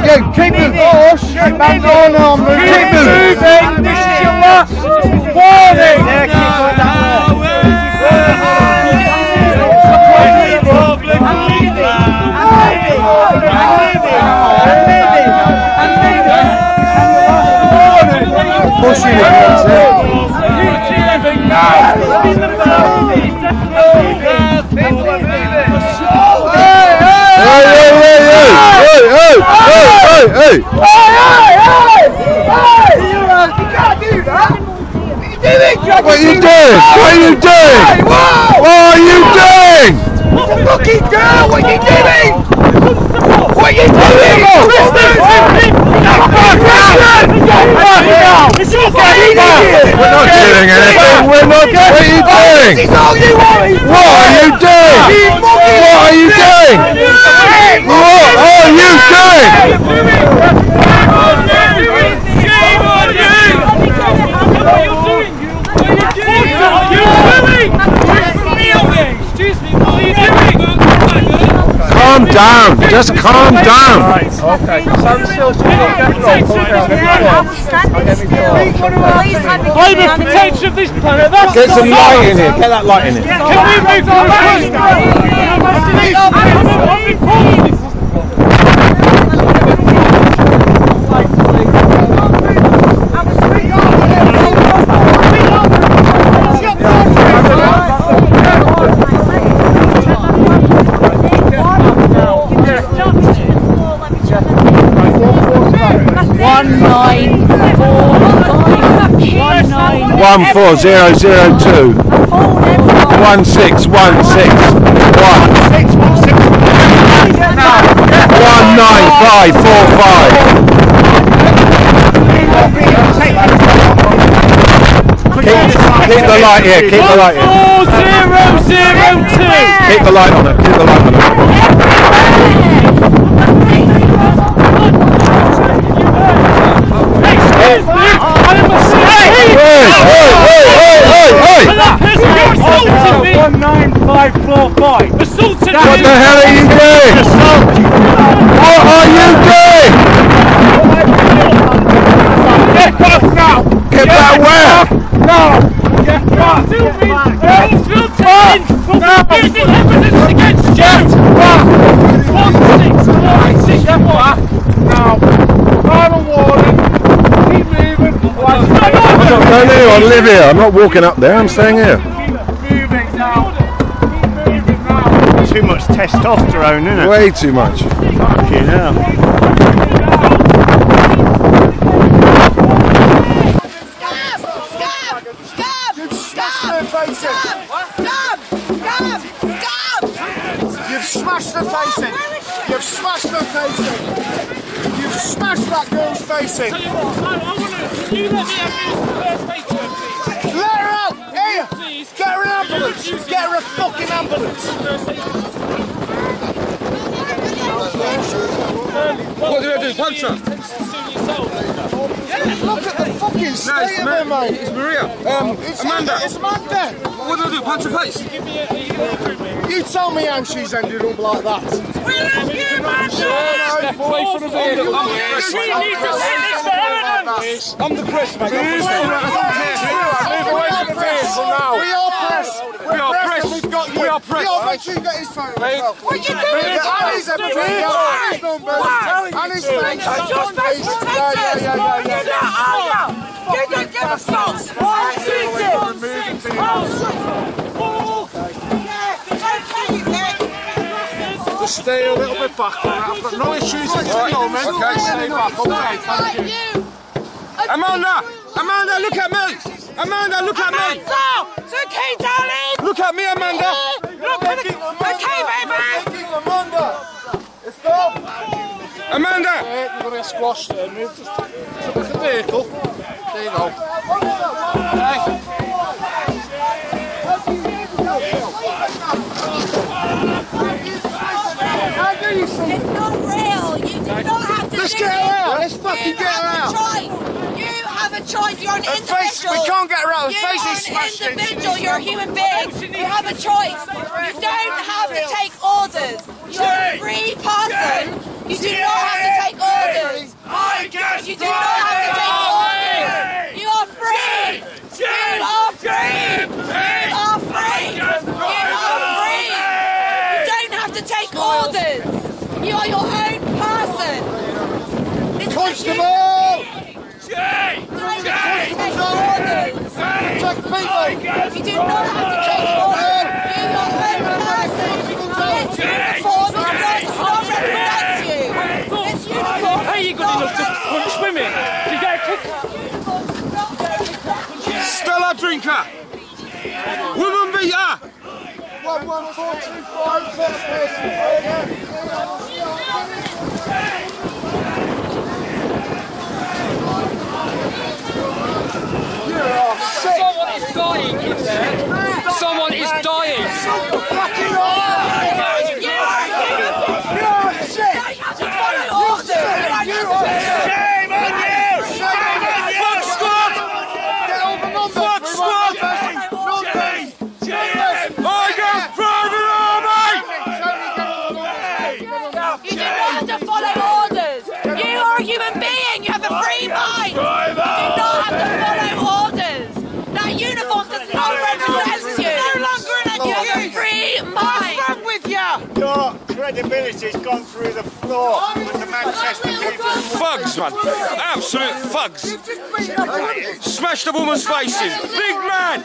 Yeah, keep moving. Oh shit, man. No, move. Keep moving. This is your last warning. Yeah, keep going that way. Pushing it, that's it. Hey! What are you doing? What are you doing? What are you doing? Fucking girl, what are you doing? What are you doing? We're not doing anything. We're not. What are you doing? What are you doing? What are you doing? What are you doing? Calm down, just calm down. Okay, Climate protection of this planet, that's get some light in here, get that light in here. Can we move on? 14002 16161 19545. Keep the light here, keep the light here. 4002. Keep the light on it, keep the light on it. Hey! 19545. What the hell are you doing? What are you doing? Get back now! Get back where? No! Get back! Using evidence against you! 1646. Now, final warning. Keep moving. I'm not going here, I live here. I'm not walking up there, I'm staying here. Moving now. Too much testosterone, isn't it? Way too much. Fucking hell. You've smashed her face in. You've smashed her face in. You've smashed that girl's face in. Tell you what, I want to. You let me have first aid to her, please. Let her out! Here! Please. Get her an ambulance! Get her a fucking ambulance! What did I do? Punch her? Look at the fucking state of her, mate! It's Maria. Amanda! It's Amanda! What did I do? Punch her face? You tell me how she's ended up like that. We love you, Amanda! Step away from the vehicle. We need to see this for evidence! I'm the press, mate. Move away from the vehicle now. We are press. We are press. We've got you. We are press. Make sure you get his phone. Mate. What are you doing? And his everything. And his numbers. And his things. You're supposed to protect us! You don't give a fuck! Just stay a little bit back. I've got no issues at the moment. Okay, stay back. Okay, thank you. Amanda! Amanda, look at me! Amanda, look at me! It's okay, darling! Look at me, Amanda! Look at the... Okay, baby! Amanda! Stop! Amanda! You're going to get squashed there. Move. Just look at the vehicle. There you go. Hey. It's not real. You do not have to. Let's get her out. Let's fucking get her out. You have a choice. You're an individual. We can't get her out. Her You face are is smashed an in. individual. You're a human being. You have a choice. You don't have to take orders. You're a free person You do not have to take orders. You do not have to take orders. You are free. You are free. You are free. You are free. You don't have to take orders. You are your own person. Constable! You don't have to take orders. You do not have to take orders. You are your own person. This uniform does not represent you. This uniform Are you good enough to punch women? You get a kick. Stella Drinker! Woman beater! 'Someone is dying in there. Someone is dying. Your credibility's gone through the floor with the Manchester people. Thugs, man. Absolute thugs. Smashed a woman's face in. Big man.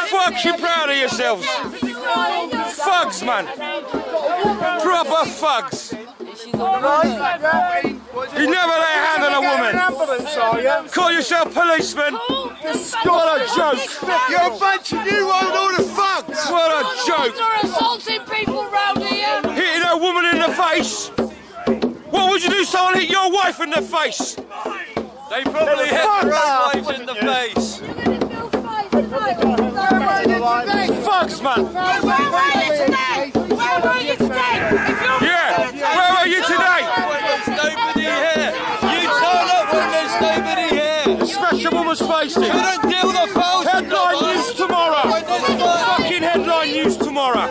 Fucking proud of yourselves. Thugs, man. Proper thugs. You never lay a hand on a woman. Call yourself policeman. What a joke. You're a bunch of New World Order thugs. What a joke. You're assaulting people round here. Hitting a woman in the face. What would you do if someone hit your wife in the face? They probably hit their wives in the face. Thugs, man. Where were you today? Where were you today? Yeah, where are you today? There's nobody here. You turn up when there's nobody here. Smash a woman's face in. Couldn't deal the fouls. Headline news tomorrow. Fucking headline news tomorrow.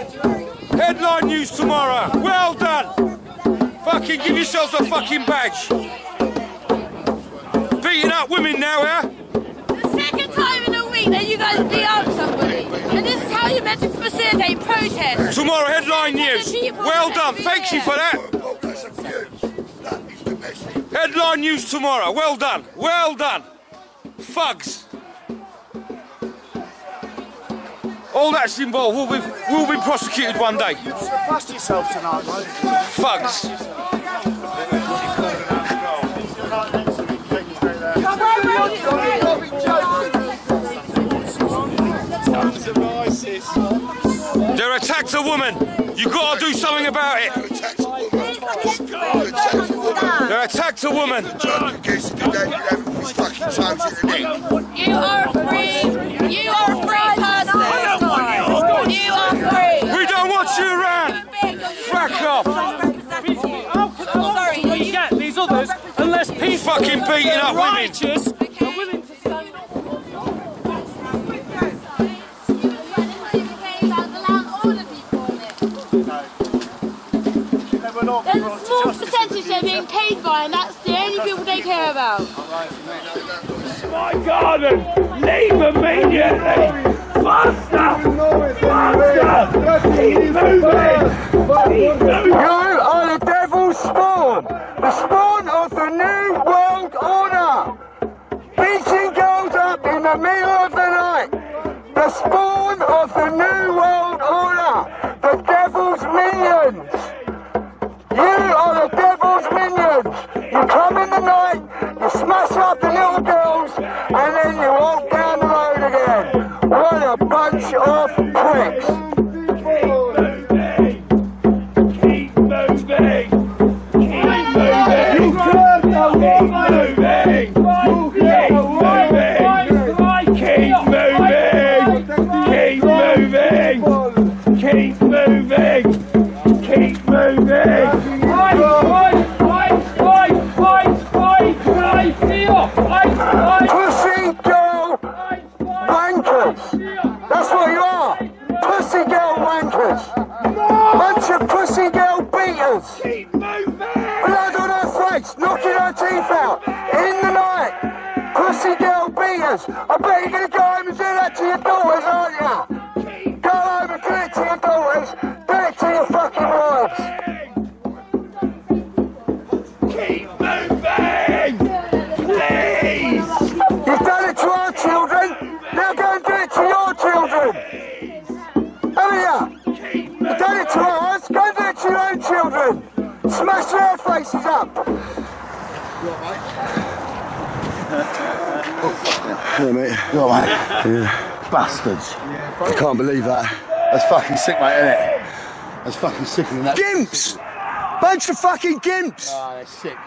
Headline news tomorrow. Well done. Fucking give yourselves a fucking badge. Beating up women now, eh? The second time in a week that you guys beat up somebody. And this is how you're meant to facilitate protest. Tomorrow, headline news. Well done. Thank you for that. Headline news tomorrow. Well done. Well done. Thugs. All that's involved will be prosecuted one day. Surpassed yourself tonight, mate. Thugs. They attacked a woman. You gotta do something about it. They attacked a woman. You are free. You are a free person. You are free. We don't want you around. Fuck off. Sorry. You get these others unless people Fucking beating up women. righteous are willing to stand up. There's a small percentage they're being paid by, and that's the only people they care about. My garden! Leave immediately! Faster! Faster! Keep moving! Keep moving! You are the devil's spawn. The spawn of the New World Order. Beating girls up in the middle of the night. The spawn of the New World Order. The devil's minions. You are the devil's minions. You come in the night, you smash up the little girls, and then you walk down the road again. What a bunch of pricks. Keep moving! Keep moving! Fight! eaters. I bet you're going to go home and do that to your daughters, aren't you? Go home and do it to your daughters. Do it to your fucking wives. Keep moving! Please! You've done it to our children. Now go and do it to your children. Haven't you? You've done it to ours. Go and do it to your own children. Smash their faces up. Yeah, mate. You all right, mate? Yeah. Bastards. I can't believe that. That's fucking sick, mate, isn't it? That's fucking sickening. That Gimps! Bunch of fucking gimps! Ah, they're sick.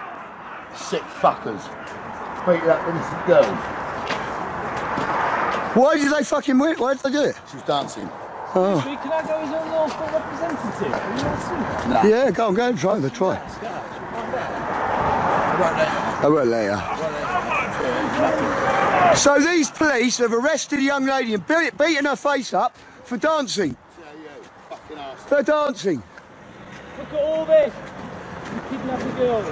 Sick fuckers. Beat that innocent girl. Why did they fucking win? Why did they do it? She was dancing. Oh. Can I go as a North representative? Have you not seen that? Nah. Yeah, go on, try. I won't let you. So these police have arrested a young lady and beaten her face up for dancing. For dancing. Look at all this. You kidnapped a girl.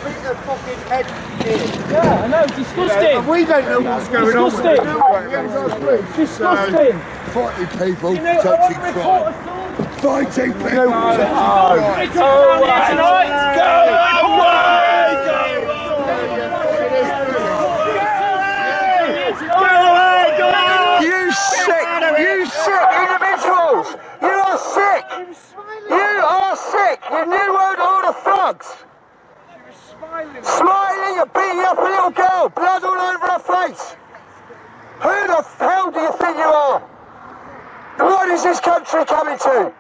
Beat her fucking head in. Yeah, I know, disgusting. We don't know what's going on. Disgusting. Disgusting. Fighting people, You know, I want to report assault. fighting people. Go away. Go away. You sick individuals! You are sick! You are sick! You new world order thugs! Smiling and beating up a little girl, blood all over her face! Who the hell do you think you are? What is this country coming to?